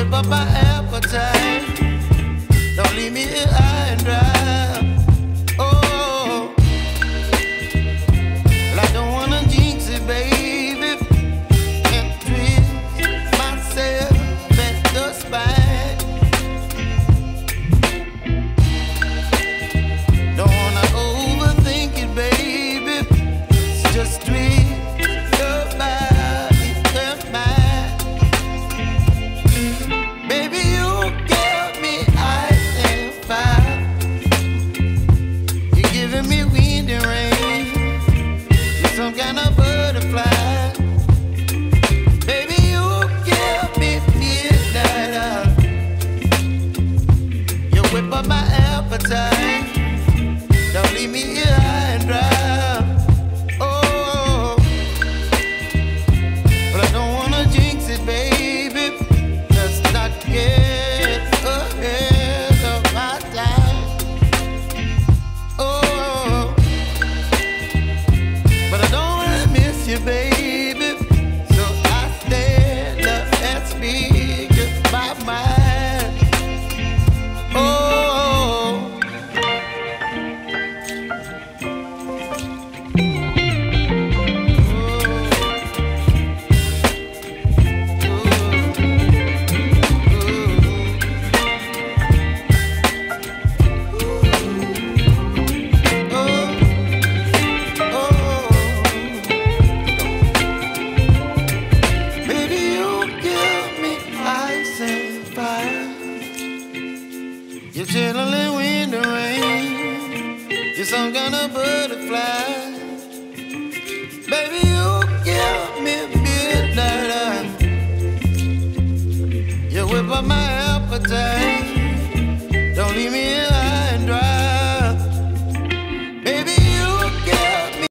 whip up my appetite. Don't leave me here high and dry. Oh, well, I don't wanna jinx it, baby, and twist myself at the spine. Don't wanna overthink it, baby. It's just twist your body and mine. Baby, you give me ice and fire. You're giving me wind and rain. You're some kind of butterfly. Baby, you give me midnight. You whip up my appetite. Don't leave me here high and dry. Oh, but I don't wanna jinx it, baby. Let's not get ahead of my time. Oh, but I don't wanna miss you, baby. So I stand up and speak my mind. Oh. Baby, you give me ice and fire. You're chilling wind and rain. You're some kind of butterfly. Baby, you give me midnight. You whip up my appetite.